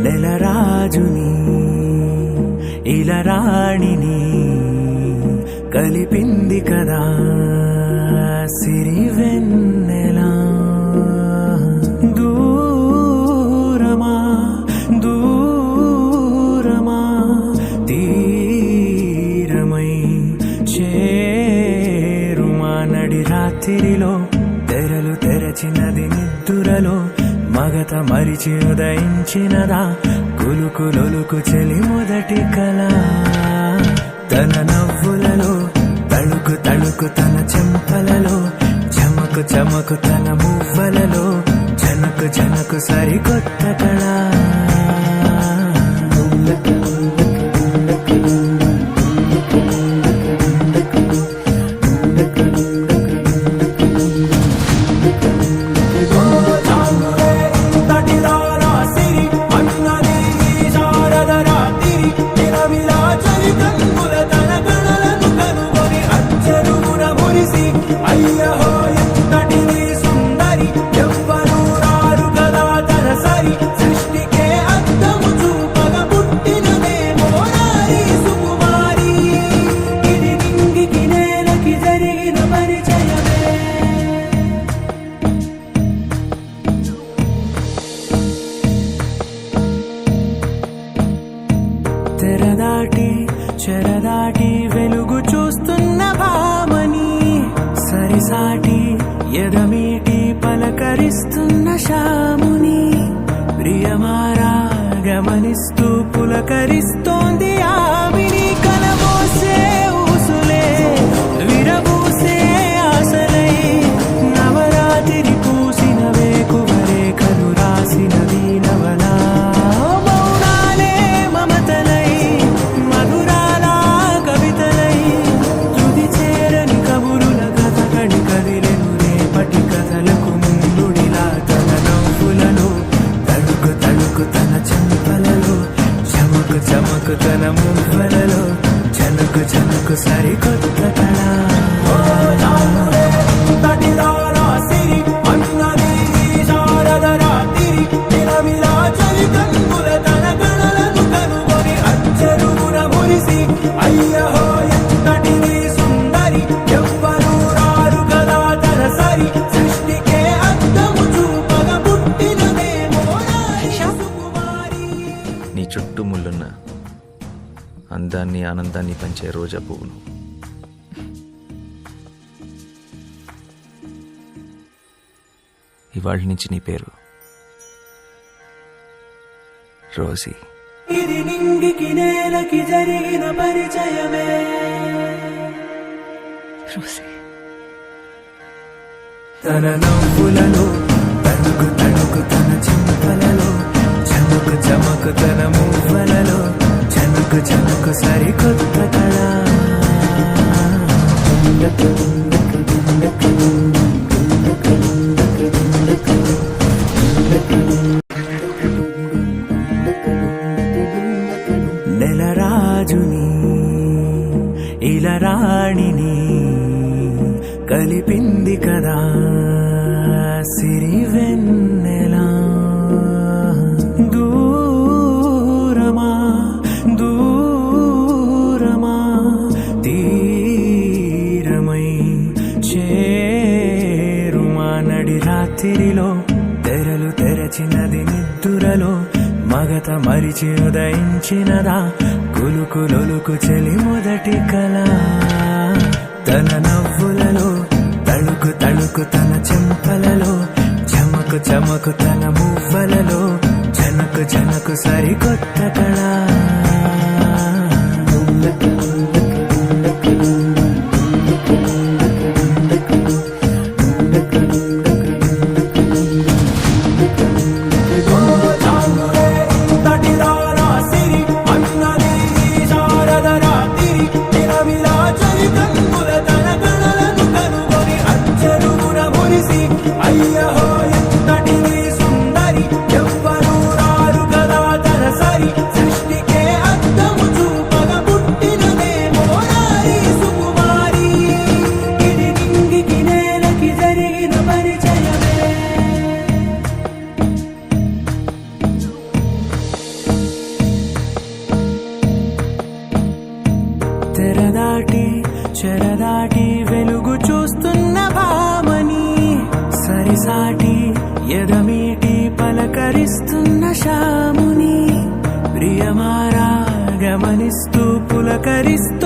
నెలరాజుని ఇలరాణిని కలిపింది కదా సిరి వెన్నెలా. దూరమా దూరమా తీరమై చేరుమా నడి రాత్రిలో తెరలు తెరచినది నిద్దురలో మగత మరిచి ఉదయించినదా కులుకులొలుకు చెలి మొదటి కళ. తన నవ్వులలో తళుకు తళుకు తన చెంపలలో చమకు చమకు తన మువ్వలలో జనకు జనకు సరికొత్త కళ. తెరదాటి చెరదాటి వెలుగు చూస్తున్న భామని సరిసాటి ఎదమీటి పలకరిస్తున్న శాముని ప్రియమారా గమనిస్తూ పులకరిస్తోంది ఆవిని. కలబోసే ఊసులే విరబూసే ఆశలై నవరాత్రి పూసిన వేకువరే కలు రాసినది నవలా. చమకు తన మువ్వలలో జనకు జనకు సరికొత్త కళ. నీ చుట్టూ ముళ్ళున్న అందాన్ని ఆనందాన్ని పంచే రోజా పువ్వులు. ఇవాళ నుంచి నీ పేరు రోజీ. ఇది నింగికి నేలకి జరిగిన పరిచయమే రోజీ. తన నవ్వులలో తణుకు తణుకు తన చెంపలలో చమకు చమకు తన మువ్వలలో జనకు జనకు సరికొత్త కళ. నెలరాజుని ఇలరాణిని కలిపింది కదా సిరి వెన్నెలా. దూరమా దూరమా తీరమై చేరుమా నడి రాత్రిలో తెరలు తెరచినది నిద్దురలో మగత మరిచి ఉదయించినదా కులుకులొలుకు చెలి మొదటి కళ. తన నవ్వులలో తళుకు తళుకు తన చెంపలలో చమకు చమకు తన మువ్వలలో జనకు జనకు సరికొత్త కళ. సుందరి ఎవ్వరూ రారు కదా తన సరి సృష్టికే పలకరిస్తున్న శ్యాముని ప్రియమారా గమనిస్తూ పులకరిస్తూ